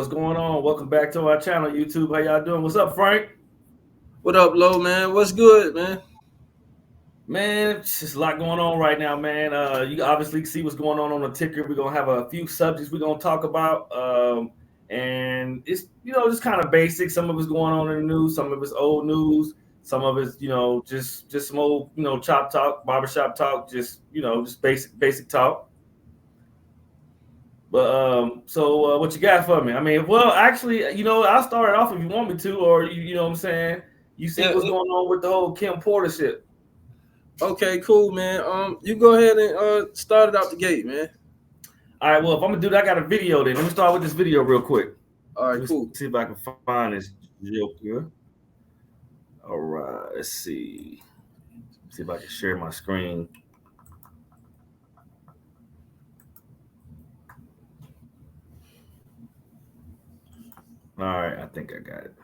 what's going on? Welcome back to our channel, YouTube. How y'all doing? What's up, Frank? What up, Low, man? What's good, man? Man, it's just a lot going on right now, man. You obviously see what's going on the ticker. We're gonna have a few subjects we're gonna talk about, and it's just kind of basic. Some of it's going on in the news, some of it's old news, some of it's just some old chop talk, barbershop talk, just basic talk. But so what you got for me? I mean, well, actually, I'll start it off if you want me to, or you know what I'm saying. You see Yeah, what's going on with the whole Kim Porter shit. okay, cool, man. You go ahead and start it out the gate, man. All right, well, if I'm gonna do that, I got a video. Then let me start with this video real quick. All right, Let me cool. see if I can find this joker. All right, let's see. See if I can share my screen. All right, I think I got it.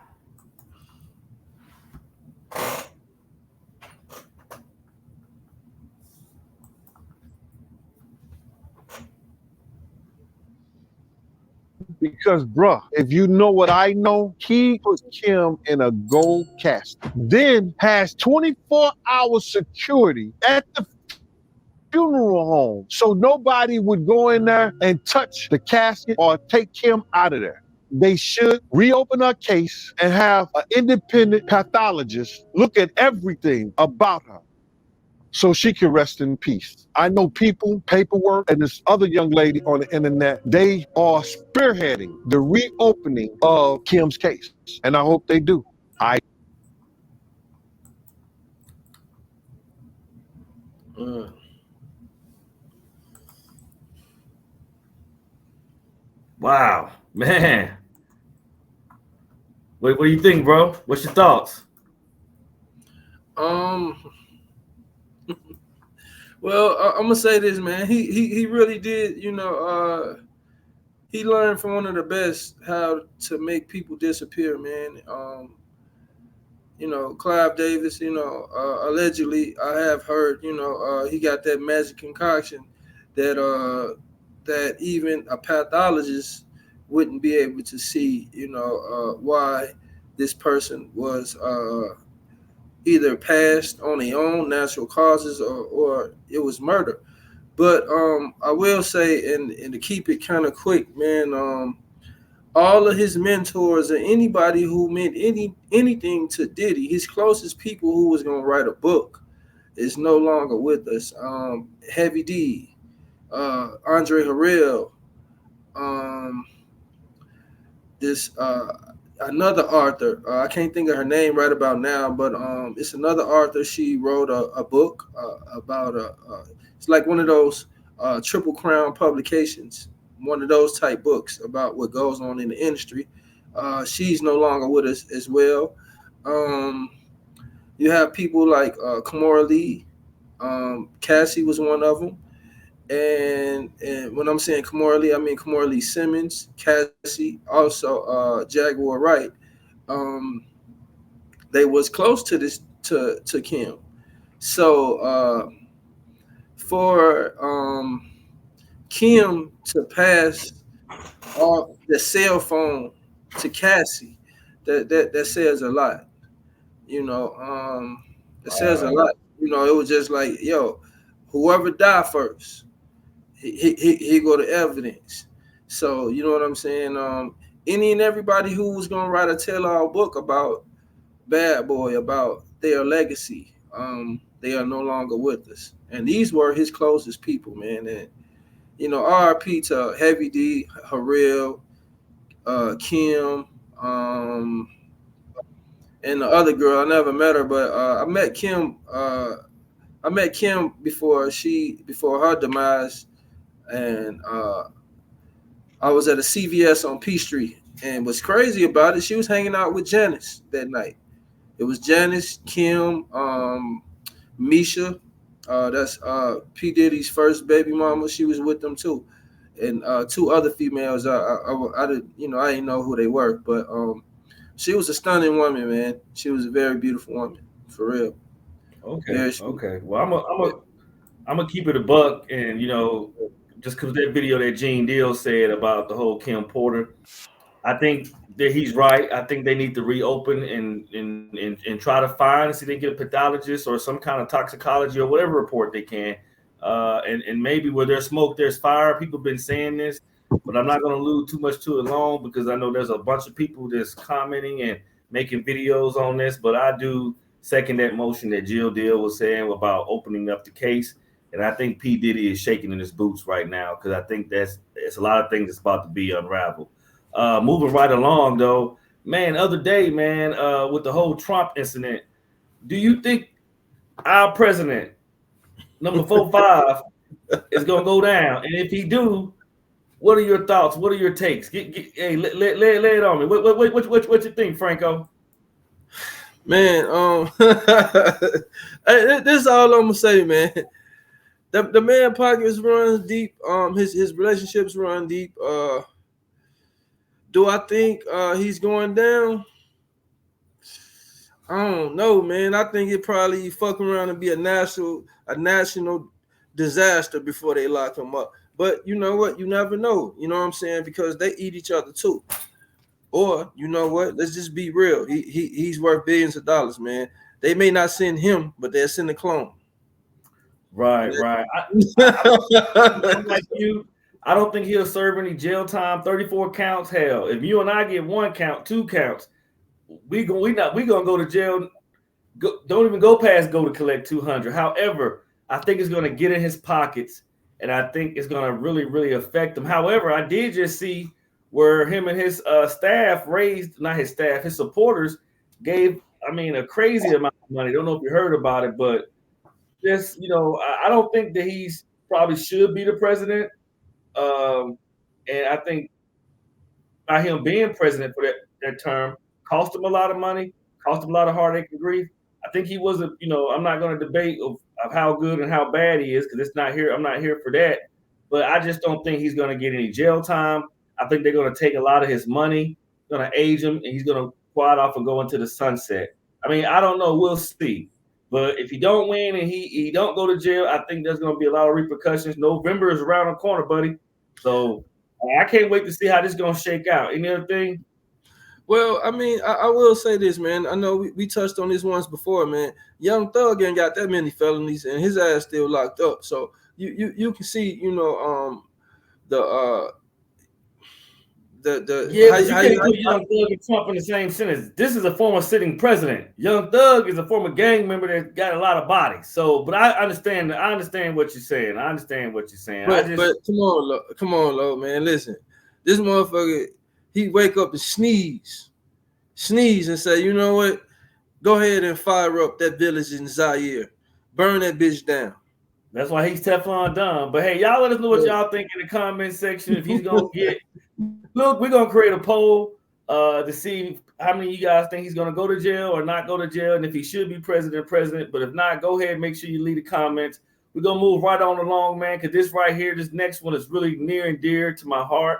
Because, bruh, if you know what I know, he put Kim in a gold casket. Then has 24-hour security at the funeral home. So nobody would go in there and touch the casket or take Kim out of there. They should reopen her case and have an independent pathologist look at everything about her so she can rest in peace. I know people, paperwork, and this other young lady on the internet, they are spearheading the reopening of Kim's case. And I hope they do. Uh, Wow, man. What do you think, bro? What's your thoughts? um, well, I'm gonna say this, man. He really did. He learned from one of the best how to make people disappear, man. Clive Davis. Allegedly, I have heard. He got that magic concoction that that even a pathologist wouldn't be able to see, why this person was either passed on their own natural causes or it was murder. But I will say, and to keep it kind of quick, man, all of his mentors or anybody who meant anything to Diddy, his closest people who was gonna write a book, is no longer with us. Heavy D, Andre Harrell, um, this another author. I can't think of her name right about now, but it's another author. She wrote a book about it's like one of those Triple Crown publications, one of those type books about what goes on in the industry. She's no longer with us as well. Um, you have people like Kamora Lee. Cassie was one of them. And when I'm saying Kamora Lee, I mean Kamora Lee Simmons, Cassie, also Jaguar Wright. Um, they was close to this to Kim. So for Kim to pass the cell phone to Cassie, that says a lot. It says a Wow. lot. It was just like, yo, whoever died first, he go to evidence. So you know what I'm saying. Any and everybody who was gonna write a tell-all book about Bad Boy, about their legacy, they are no longer with us. And these were his closest people, man. And R.I.P. to Heavy D, Harrell, Kim, and the other girl. I never met her, but I met Kim. I met Kim before her demise, and I was at a CVS on P Street. And what's crazy about it, she was hanging out with Janice that night. It was Janice, Kim, Misha. That's P Diddy's first baby mama. She was with them too, and two other females. I did, I didn't know who they were, but she was a stunning woman, man. She was a very beautiful woman, for real. Okay. Very. Okay. Well, I'm gonna keep it a buck, and just because that video that Gene Deal said about the whole Kim Porter, I think that he's right. I think they need to reopen and try to find see if they get a pathologist or some kind of toxicology or whatever report they can. And maybe where there's smoke, there's fire. People have been saying this, but I'm not going to allude too much to it long because I know there's a bunch of people that's commenting and making videos on this. But I do second that motion that Jill Deal was saying about opening up the case. And I think P. Diddy is shaking in his boots right now because I think it's a lot of things that's about to be unraveled. Moving right along, though, man, other day, man, with the whole Trump incident, do you think our president, number 45, is going to go down? And if he do, what are your thoughts? What are your takes? Hey, lay it on me. What you think, Franco? Man, this is all I'm gonna say, man. The man pockets run deep. His relationships run deep. Do I think he's going down? I don't know, man. I think it probably fuck around and be a national disaster before they lock him up. But you know what? You never know. You know what I'm saying? Because they eat each other too. Or you know what? Let's just be real. He's worth billions of dollars, man. They may not send him, but they'll send a clone. Right. I'm like you. I don't think he'll serve any jail time. 34 counts. Hell, if you and I get 1 count, 2 counts, we gonna go to jail. Don't even go past go to collect 200. However, I think it's gonna get in his pockets, and I think it's gonna really, really affect him. However, I did just see where him and his staff his supporters gave, a crazy amount of money. Don't know if you heard about it, but just, I don't think that he's probably should be the president. And I think by him being president for that term cost him a lot of money, cost him a lot of heartache and grief. I think he was I'm not going to debate of how good and how bad he is because I'm not here for that. But I just don't think he's going to get any jail time. I think they're going to take a lot of his money, going to age him, and he's going to quad off and go into the sunset. I don't know. We'll see. But if he don't win and he don't go to jail, I think there's going to be a lot of repercussions. November is around the corner, buddy. So I can't wait to see how this is going to shake out. Any other thing? Well, I will say this, man. I know we touched on this once before, man. Young Thug ain't got that many felonies, and his ass still locked up. So you can see, you can't put Young Thug and Trump in the same sentence. This is a former sitting president. Young Thug is a former gang member that got a lot of bodies. So, but I understand what you're saying. But come on, Lo, man. Listen, this motherfucker, he wake up and sneeze and say, you know what? Go ahead and fire up that village in Zaire. Burn that bitch down. That's why he's Teflon Don. But hey, y'all let us know what y'all think in the comment section. If he's gonna get, look, we're gonna create a poll to see how many of you guys think he's gonna go to jail or not go to jail, and if he should be president. But if not, go ahead, make sure you leave the comments. We're gonna move right on along, man, because this right here, this next one is really near and dear to my heart.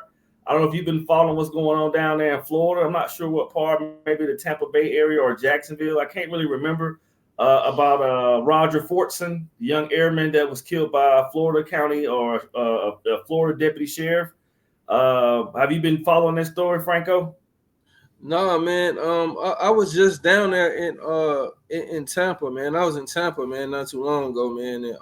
I don't know if you've been following what's going on down there in Florida. I'm not sure what part, maybe the Tampa Bay area or Jacksonville. I can't really remember. About Roger Fortson, the young airman that was killed by Florida County or a Florida deputy sheriff. Have you been following this story, Franco? No, man. I was just down there in Tampa, man. I was in Tampa, man, not too long ago, man. And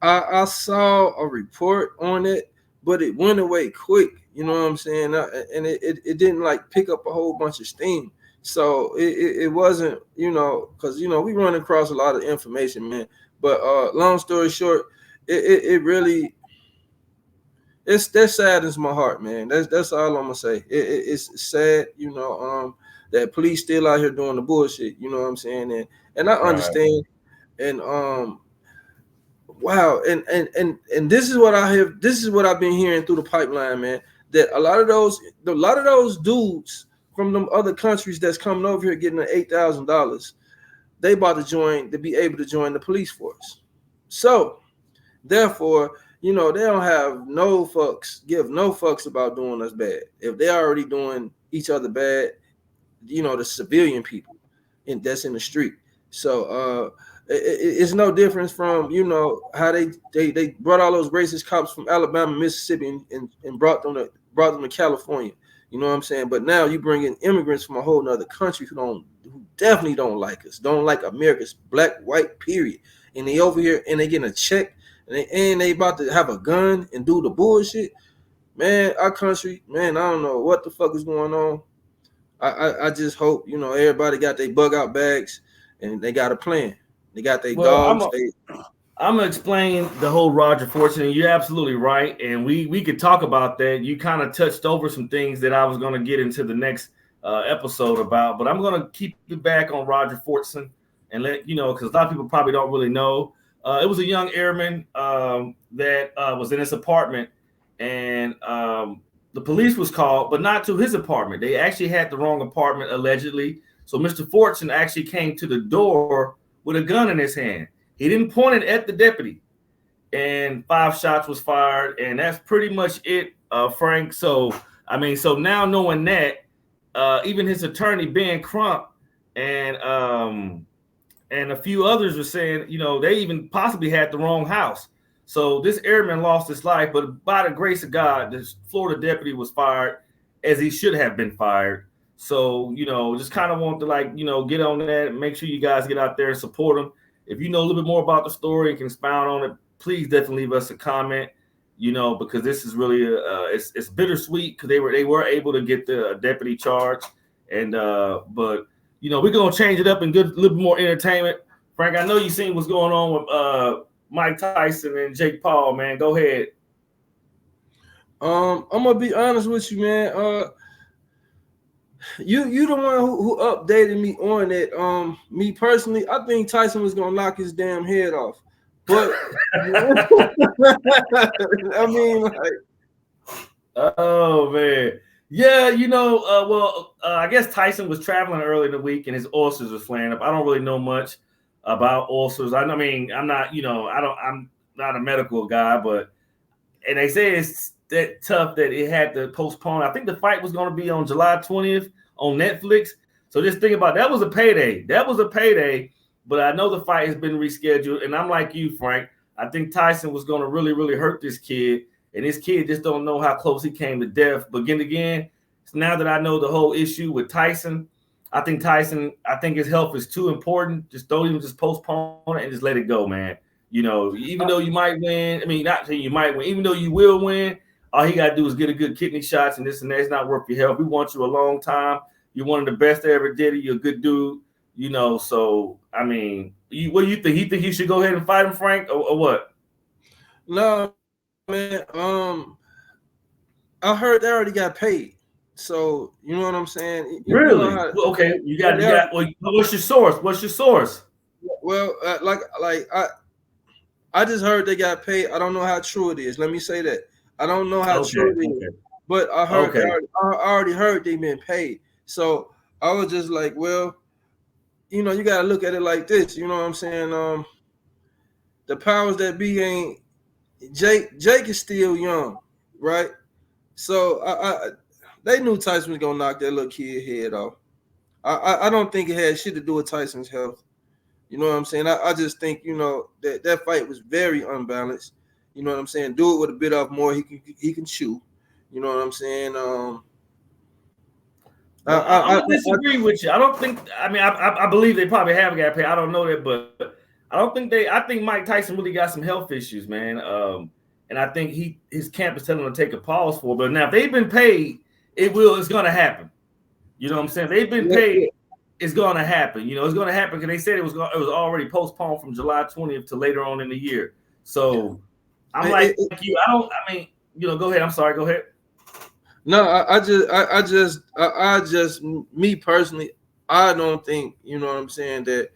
I saw a report on it, but it went away quick. You know what I'm saying? And it didn't like pick up a whole bunch of steam. So it wasn't, because we run across a lot of information, man. But long story short, it really that saddens my heart, man. That's all I'm gonna say. It's sad, that police still out here doing the bullshit. You know what I'm saying? And I understand. And wow, and this is what I have. This is what I've been hearing through the pipeline, man. That a lot of those dudes from them other countries that's coming over here getting the $8,000, they about to be able to join the police force. So, therefore, they don't have give no fucks about doing us bad. If they're already doing each other bad, the civilian people that's in the street. So, it's no difference from, how they brought all those racist cops from Alabama, Mississippi, and brought them to California. You know what I'm saying? But now you bring in immigrants from a whole nother country who definitely don't like us, don't like America's black, white, period. And they over here and they getting a check and they about to have a gun and do the bullshit. Man, our country, man, I don't know what the fuck is going on. I just hope, you know, everybody got their bug out bags and they got a plan. They got their dogs. I'm gonna explain the whole Roger Fortune, and you're absolutely right. And we could talk about that. You kind of touched over some things that I was gonna get into the next episode about, but I'm gonna keep it back on Roger Fortune and let you know, because a lot of people probably don't really know. It was a young airman that was in his apartment, and the police was called, but not to his apartment. They actually had the wrong apartment, allegedly. So Mr. Fortune actually came to the door with a gun in his hand. He didn't point it at the deputy, and 5 shots was fired, and that's pretty much it, Frank. So, I mean, so now knowing that, even his attorney, Ben Crump, and a few others were saying, you know, they even possibly had the wrong house. So this airman lost his life, but by the grace of God, this Florida deputy was fired as he should have been fired. So, you know, just kind of want to, like, you know, get on that and make sure you guys get out there and support him. If you know a little bit more about the story and can expound on it, please definitely leave us a comment, you know, because this is really it's bittersweet because they were able to get the deputy charged. And but, you know, we're going to change it up and get a little bit more entertainment. Frank, I know you seen what's going on with Mike Tyson and Jake Paul, man. Go ahead. I'm gonna be honest with you, man. You the one who updated me on it. Me personally, I think Tyson was gonna knock his damn head off. But I mean, like, oh man, yeah, you know, I guess Tyson was traveling early in the week and his ulcers was flaring up. I don't really know much about ulcers. I mean, I'm not, you know, I'm not a medical guy, but and they say it's that tough that it had to postpone. I think the fight was going to be on July 20th on Netflix. So just think about it. That was a payday. But I know the fight has been rescheduled. And I'm like you, Frank. I think Tyson was going to really, really hurt this kid. And this kid just don't know how close he came to death. But again, now that I know the whole issue with Tyson, I think his health is too important. Just don't even just postpone it and just let it go, man. You know, even though you might win, I mean, not saying you might win, even though you will win, all he got to do is get a good kidney shots and this and that. It's not worth your health. We want you a long time. You're one of the best that ever did it. You're a good dude, you know. So, I mean, what do you think? You think you should go ahead and fight him, Frank, or what? No, man. I heard they already got paid. So, you know what I'm saying? Really? You know okay. You got. Well, what's your source? Well, I just heard they got paid. I don't know how true it is. Let me say that. I don't know how true it is. But I heard I already heard they been paid. So I was just like, well, you know, you gotta look at it like this. You know what I'm saying? The powers that be ain't Jake is still young, right? So they knew Tyson was gonna knock that little kid head off. I don't think it had shit to do with Tyson's health. You know what I'm saying? I just think, you know, that fight was very unbalanced. You know what I'm saying? Do it with a bit of more he can chew. You know what I'm saying? I disagree with you. I don't think. I mean, I believe they probably have got paid. I don't know that, but I don't think they. I think Mike Tyson really got some health issues, man. And I think his camp is telling him to take a pause for. But now, if they've been paid, it's going to happen. You know what I'm saying? They've been paid. It's going to happen. You know, it's going to happen because they said it was already postponed from July 20th to later on in the year. So I'm like you. I mean, you know, go ahead. I'm sorry. Go ahead. No, I just me personally, I don't think, you know what I'm saying, that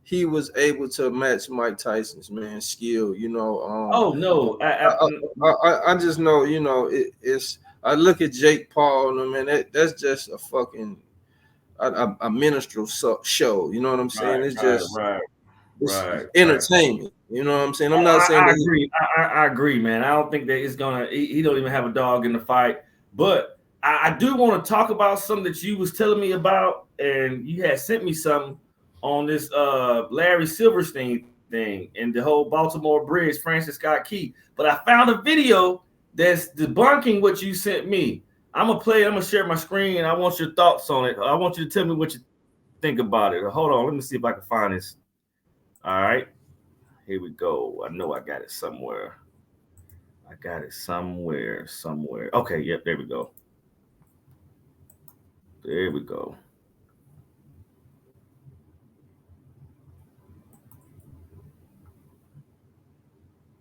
he was able to match Mike Tyson's skill. You know. Oh no, I just know, you know, it's. I look at Jake Paul, and man, that's just a fucking a minstrel show. You know what I'm saying? It's just entertainment. You know what I'm saying? I'm not saying I agree. I agree, man. I don't think that it's gonna. He don't even have a dog in the fight. But I do want to talk about something that you was telling me about, and you had sent me something on this Larry Silverstein thing and the whole Baltimore Bridge, Francis Scott Key. But I found a video that's debunking what you sent me. I'm gonna share my screen, and I want your thoughts on it. I want you to tell me what you think about it. Hold on, let me see if I can find this. All right, here we go. I know I got it somewhere. I got it somewhere. Okay, yep, there we go. There we go.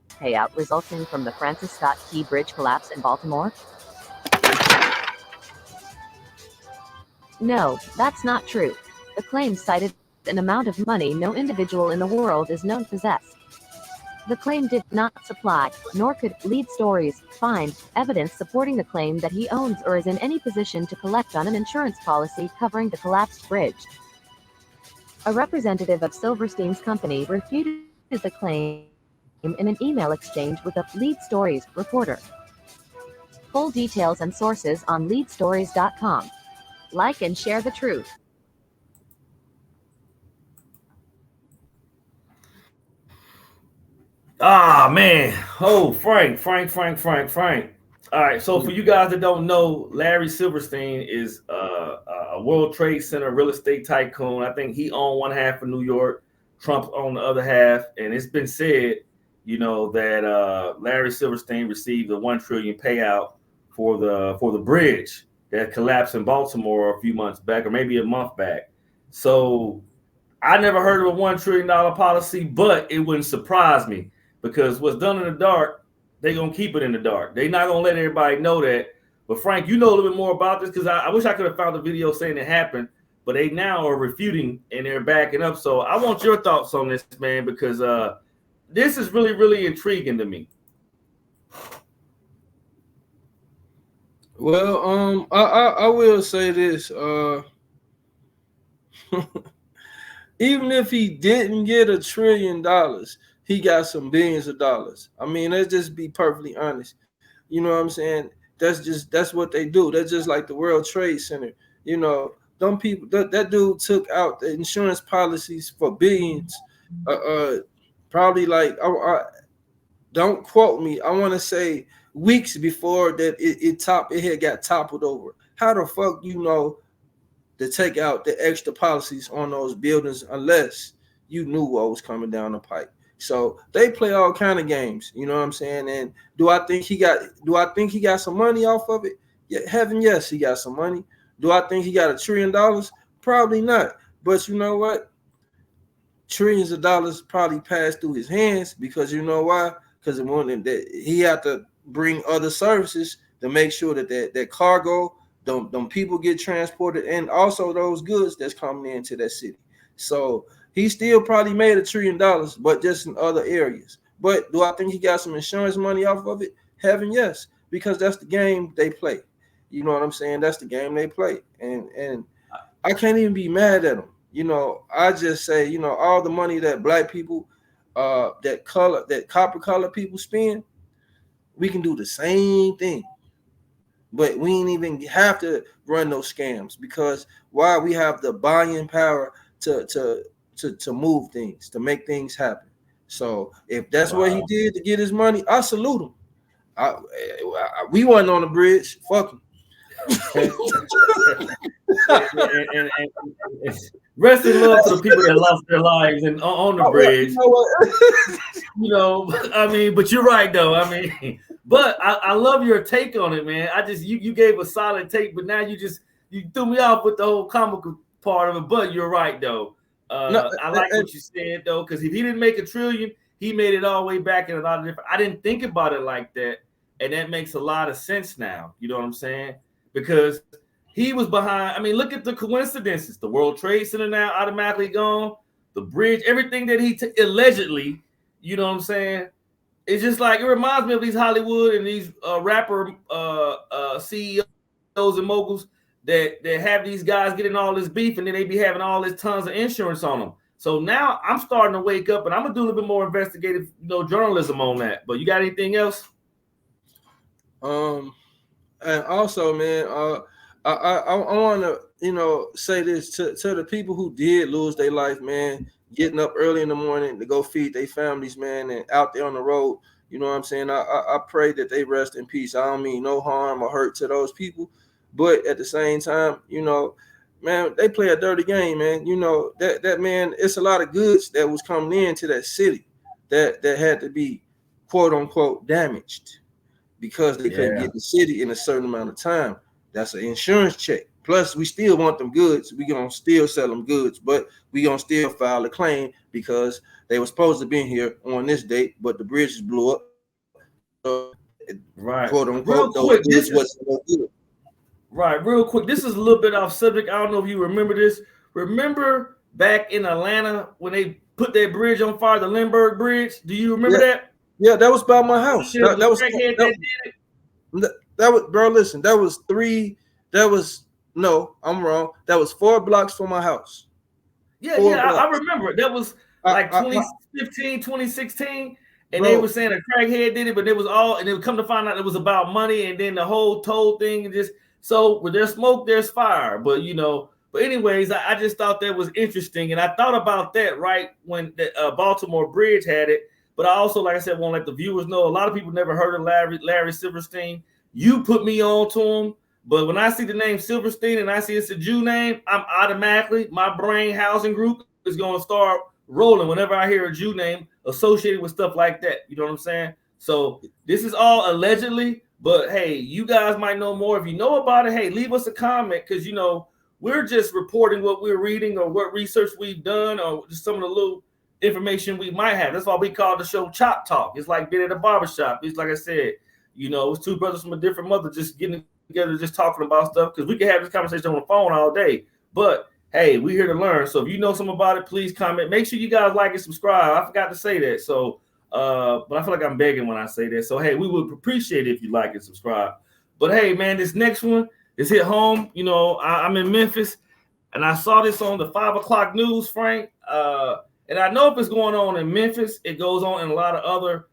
Payout resulting from the Francis Scott Key Bridge collapse in Baltimore? No, that's not true. The claim cited an amount of money no individual in the world is known to possess. The claim did not supply, nor could Lead Stories find, evidence supporting the claim that he owns or is in any position to collect on an insurance policy covering the collapsed bridge. A representative of Silverstein's company refuted the claim in an email exchange with a Lead Stories reporter. Full details and sources on leadstories.com. Like and share the truth. Ah, man. Oh, Frank. All right, so for you guys that don't know, Larry Silverstein is a World Trade Center real estate tycoon. I think he owned one half of New York, Trump owned the other half, and it's been said, that Larry Silverstein received a $1 trillion payout for the bridge that collapsed in Baltimore a few months back, or maybe a month back. So I never heard of a $1 trillion policy, but it wouldn't surprise me because what's done in the dark, they're going to keep it in the dark. They're not going to let everybody know that. But Frank, you know a little bit more about this because I wish I could have found a video saying it happened, but they now are refuting and they're backing up. So I want your thoughts on this, man, because this is really, really intriguing to me. Well, I will say this. Even if he didn't get $1 trillion, he got some billions of dollars. I mean, let's just be perfectly honest. You know what I'm saying? That's what they do. That's just like the World Trade Center. Them people, that dude took out the insurance policies for billions. Probably like, don't quote me. I want to say weeks before that it had got toppled over. How the fuck to take out the extra policies on those buildings unless you knew what was coming down the pipe? So they play all kind of games, you know what I'm saying? And do I think he got some money off of it? Yeah, yes, he got some money. Do I think he got $1 trillion? Probably not. But you know what? Trillions of dollars probably passed through his hands because you know why? Because he had to bring other services to make sure that cargo, them people get transported, and also those goods that's coming into that city. So he still probably made $1 trillion, but just in other areas. But do I think he got some insurance money off of it? Yes, because that's the game they play. You know what I'm saying? That's the game they play, and I can't even be mad at them. I just say, all the money that black people, that copper color people spend, we can do the same thing. But we ain't even have to run those scams because why? We have the buying power to move things, to make things happen. So if that's what he did to get his money, I salute him. We wasn't on the bridge. Fuck him. and rest in love to the people that lost their lives and on the bridge. I mean, but you're right though. I mean, but I love your take on it, man. You gave a solid take, but now you threw me off with the whole comical part of it. But you're right though. I like what you said though, because if he didn't make $1 trillion, he made it all the way back in a lot of different. I didn't think about it like that, and that makes a lot of sense now. You know what I'm saying? Because he was behind. I mean, look at the coincidences. The World Trade Center now automatically gone. The bridge, everything that he allegedly, you know what I'm saying? It's just like, it reminds me of these Hollywood and these rapper CEOs and moguls that have these guys getting all this beef, and then they be having all this tons of insurance on them. So now I'm starting to wake up, and I'm gonna do a little bit more investigative, journalism on that. But you got anything else? And also, man, I want to, say this to the people who did lose their life, man, getting up early in the morning to go feed their families, man, and out there on the road. You know what I'm saying? I pray that they rest in peace. I don't mean no harm or hurt to those people, But at the same time, you know, man, they play a dirty game, man. You know, that man, it's a lot of goods that was coming into that city that had to be quote unquote damaged because they couldn't get the city in a certain amount of time. That's an insurance check. Plus, we still want them goods. We gonna still sell them goods, but we gonna still file a claim because they were supposed to be here on this date, but the bridges blew up. So, right. Quote unquote, Real those quick, goods wasn't no good. Right, real quick. This is a little bit off subject. I don't know if you remember this. Remember back in Atlanta when they put that bridge on fire, the Lindbergh Bridge? Do you remember that? Yeah, that was by my house. That was bro. Listen, that was no, I'm wrong. That was 4 blocks from my house. Yeah, I remember it. That was like 2015, 2016. And they were saying a crackhead did it, but it was all, and it would come to find out it was about money, and then the whole toll thing, and just so where there's smoke, there's fire. But you know, but anyways, I just thought that was interesting, and I thought about that right when the Baltimore Bridge had it. But I also, like I said, want to let the viewers know a lot of people never heard of Larry Silverstein. You put me on to him, but when I see the name Silverstein and I see it's a Jew name, I'm automatically, my brain housing group is going to start rolling whenever I hear a Jew name associated with stuff like that. You know what I'm saying? So this is all allegedly, but hey, you guys might know more. If you know about it, hey, leave us a comment, because you know we're just reporting what we're reading or what research we've done or just some of the little information we might have. That's why we call the show Chop Talk. It's like being at a barbershop. It's like I said, you know, it's two brothers from a different mother just getting together, just talking about stuff, because we can have this conversation on the phone all day. But hey, we're here to learn. So if you know something about it, please comment. Make sure you guys like and subscribe. I forgot to say that. So, but I feel like I'm begging when I say that. So, hey, we would appreciate it if you like and subscribe. But hey, man, this next one is hit home. You know, I'm in Memphis, and I saw this on the 5 o'clock news, Frank. And I know if it's going on in Memphis, it goes on in a lot of other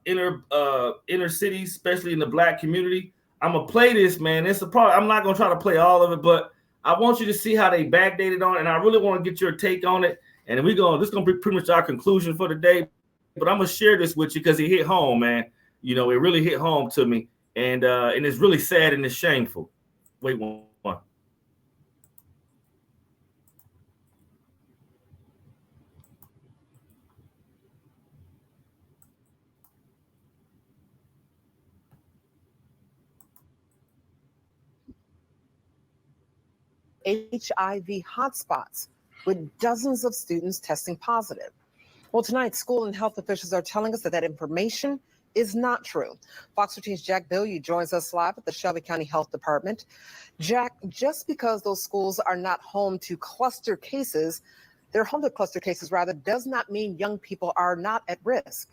inner cities, especially in the Black community. I'm gonna play this, man. It's a problem. I'm not gonna try to play all of it, but I want you to see how they backdated on it, and I really want to get your take on it. And this is gonna be pretty much our conclusion for the day. But I'm gonna share this with you because it hit home, man. You know, it really hit home to me, and it's really sad and it's shameful. Wait one. HIV hotspots with dozens of students testing positive. Well, tonight, school and health officials are telling us that information is not true. Fox 13's Jack Bilyeu joins us live at the Shelby County Health Department. Jack, just because those schools are not home to cluster cases, they're home to cluster cases rather, does not mean young people are not at risk.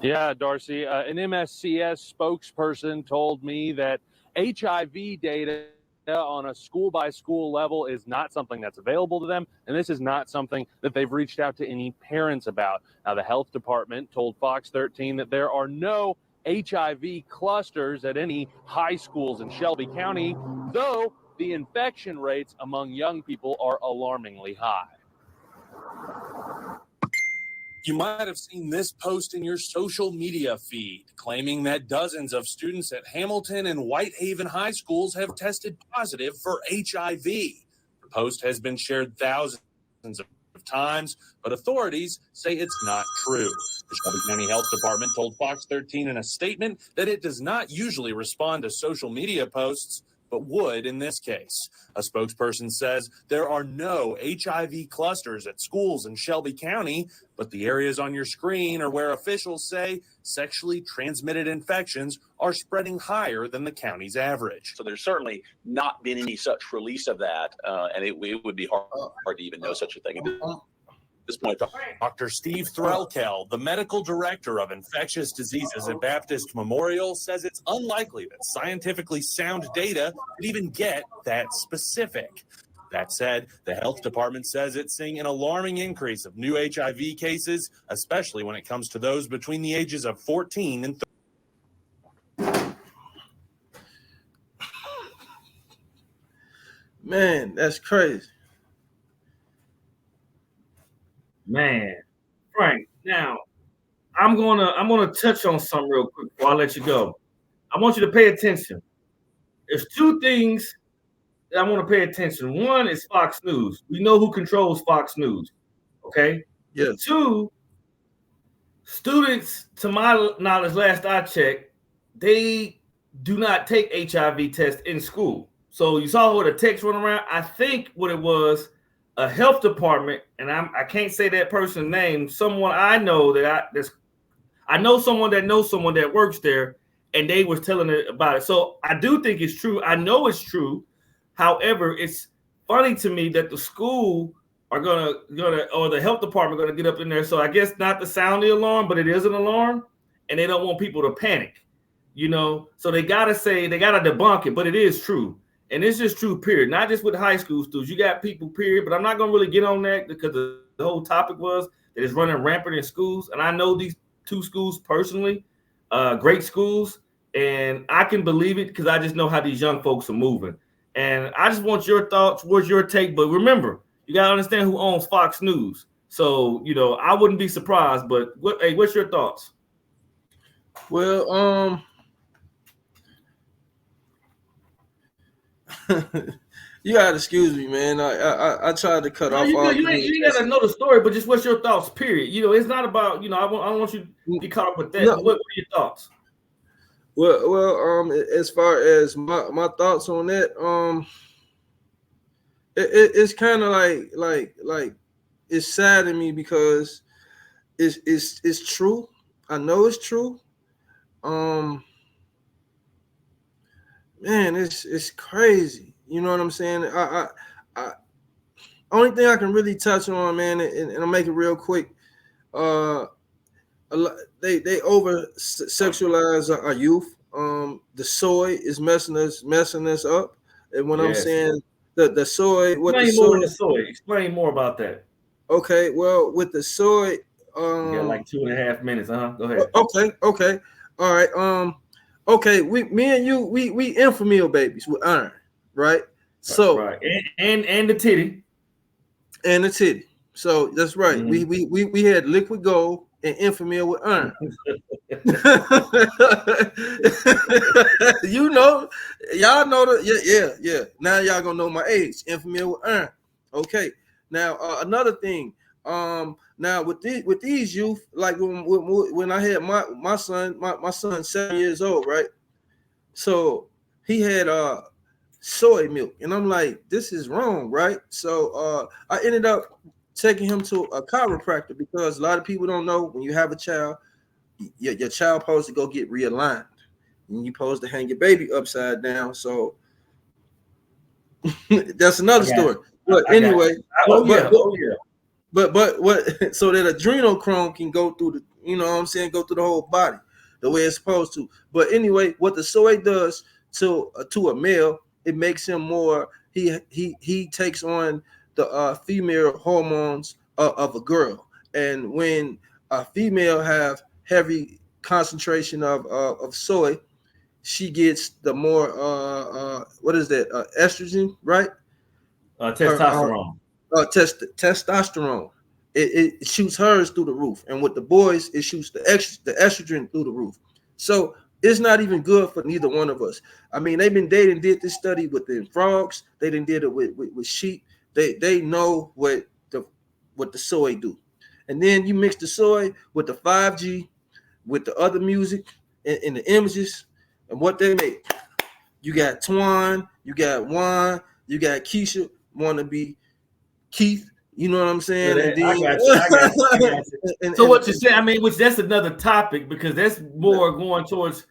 Yeah, Darcy, an MSCS spokesperson told me that HIV data on a school-by-school level is not something that's available to them, and this is not something that they've reached out to any parents about. Now, the health department told Fox 13 that there are no HIV clusters at any high schools in Shelby County, though the infection rates among young people are alarmingly high. You might have seen this post in your social media feed claiming that dozens of students at Hamilton and Whitehaven high schools have tested positive for HIV. The post has been shared thousands of times, but authorities say it's not true. The Shelby County Health Department told Fox 13 in a statement that it does not usually respond to social media posts, but would in this case. A spokesperson says there are no HIV clusters at schools in Shelby County, but the areas on your screen are where officials say sexually transmitted infections are spreading higher than the county's average. So there's certainly not been any such release of that, and it would be hard to even know such a thing. This point. Dr. Steve Threlkel, the medical director of infectious diseases at Baptist Memorial, says it's unlikely that scientifically sound data could even get that specific. That said, the health department says it's seeing an alarming increase of new HIV cases, especially when it comes to those between the ages of 14 and 30. Man, that's crazy. Man, Frank, now I'm gonna touch on something real quick before I let you go. I want you to pay attention. there's two things that I want to pay attention. One is Fox News. We know who controls Fox News. Okay. Yes. Two, students, to my knowledge, last I checked, they do not take HIV tests in school. So you saw what the text run around. I think what it was, a health department, and I can't say that person's name. Someone I know I know someone that knows someone that works there, and they was telling it about it. So I do think it's true. I know it's true. However, it's funny to me that the school are gonna or the health department gonna get up in there. So I guess not to sound the alarm, but it is an alarm, and they don't want people to panic. So they gotta debunk it, but it is true. And it's just true, period. Not just with high school students. You got people, period. But I'm not going to really get on that because the whole topic was that it's running rampant in schools. And I know these two schools personally, great schools. And I can believe it because I just know how these young folks are moving. And I just want your thoughts. What's your take? But remember, you got to understand who owns Fox News. So, I wouldn't be surprised. But what's your thoughts? Well, you gotta excuse me, man. I tried to cut off. You ain't gotta know the story, but just what's your thoughts? Period. It's not about I don't want you to be caught up with that. No. What are your thoughts? Well, as far as my thoughts on that, it's kind of like it's sad to me because it's true. I know it's true. Man, it's crazy. You know what I'm saying? I only thing I can really touch on, man, and I'll make it real quick. They over sexualize our youth. The soy is messing us up. And when I'm saying the soy, Explain more about that. Okay, well, with the soy, you got like 2.5 minutes, Go ahead. Okay, all right. Okay, me and you, we infamil babies with iron, right? So right, and the titty, So that's right. Mm-hmm. We had liquid gold and infamil with iron. Y'all know yeah. Now y'all gonna know my age. Infamil with iron. Okay. Now another thing. Now with these youth, like when I had my son 7 years old, right? So he had soy milk, and I'm like, this is wrong, right? So I ended up taking him to a chiropractor because a lot of people don't know when you have a child, your child supposed to go get realigned, and you supposed to hang your baby upside down. So that's another story. But anyway, But what so that adrenochrome can go through go through the whole body the way it's supposed to. But anyway, what the soy does to a male, it makes him more. He takes on the female hormones of a girl, and when a female have heavy concentration of soy, she gets the more what is that estrogen, right? Testosterone. Testosterone. It shoots hers through the roof, and with the boys, it shoots the estrogen through the roof. So it's not even good for neither one of us. I mean, did this study with the frogs. They did it with sheep. They know what the soy do, and then you mix the soy with the 5G, with the other music and the images, and what they make. You got Twan, you got Juan, you got Keisha, wanna be Keith. You know what I'm saying? Yeah, I got you. So what you're saying, I mean, that's another topic because that's more going towards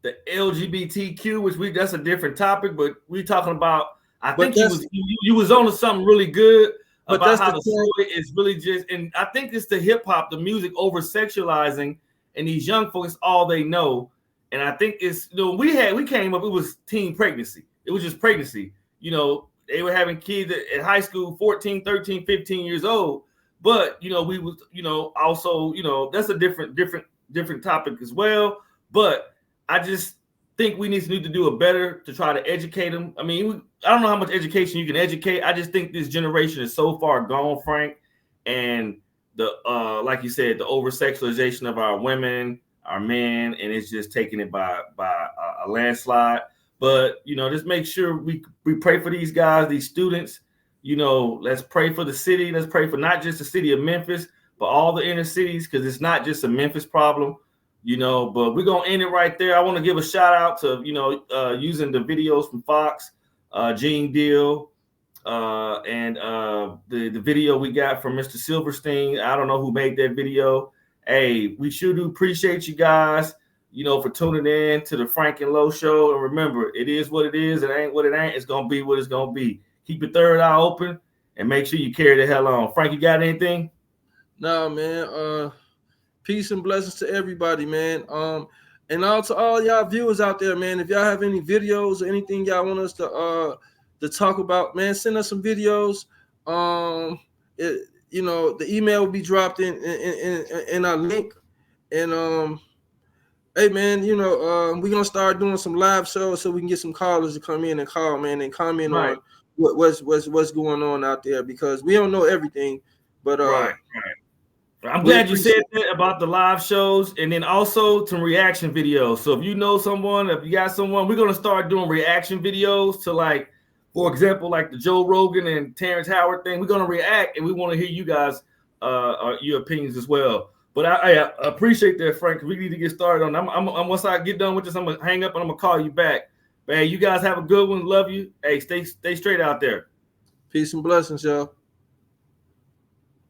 the LGBTQ, that's a different topic. But we're talking about. I think you was on to something really good about how the soy is really just, and I think it's the hip hop, the music over sexualizing, and these young folks all they know. And I think it's we came up. It was teen pregnancy. It was just pregnancy. They were having kids at high school, 14, 13, 15 years old. But, we was, also, that's a different topic as well. But I just think we need to do a better to try to educate them. I mean, I don't know how much education you can educate. I just think this generation is so far gone, Frank. And the, like you said, the over-sexualization of our women, our men, and it's just taking it by a landslide. But just make sure we pray for these guys, these students. Let's pray for the city. Let's pray for not just the city of Memphis, but all the inner cities, because it's not just a Memphis problem. But we're gonna end it right there. I want to give a shout out to using the videos from Fox, Gene Deal, and the video we got from Mr. Silverstein. I don't know who made that video. Hey, we sure do appreciate you guys, for tuning in to the Frank and Lowe Show. And remember, it is what it is. It ain't what it ain't. It's gonna be what it's gonna be. Keep your third eye open and make sure you carry the hell on. Frank, you got anything? No, man. Peace and blessings to everybody, man. And also all y'all viewers out there, man. If y'all have any videos or anything y'all want us to talk about, man, send us some videos. The email will be dropped in our link. And hey, man, we're gonna start doing some live shows so we can get some callers to come in and call, man, and comment on what's going on out there, because we don't know everything. But right. I'm glad you said that about the live shows, and then also some reaction videos. So if you know someone, if you got someone, we're gonna start doing reaction videos to, like, for example, like the Joe Rogan and Terrence Howard thing. We're gonna react, and we want to hear you guys your opinions as well. But I appreciate that, Frank. We need to get started on. I'm once I get done with this, I'm gonna hang up and I'm gonna call you back. Man, you guys have a good one. Love you. Hey, stay straight out there. Peace and blessings, y'all.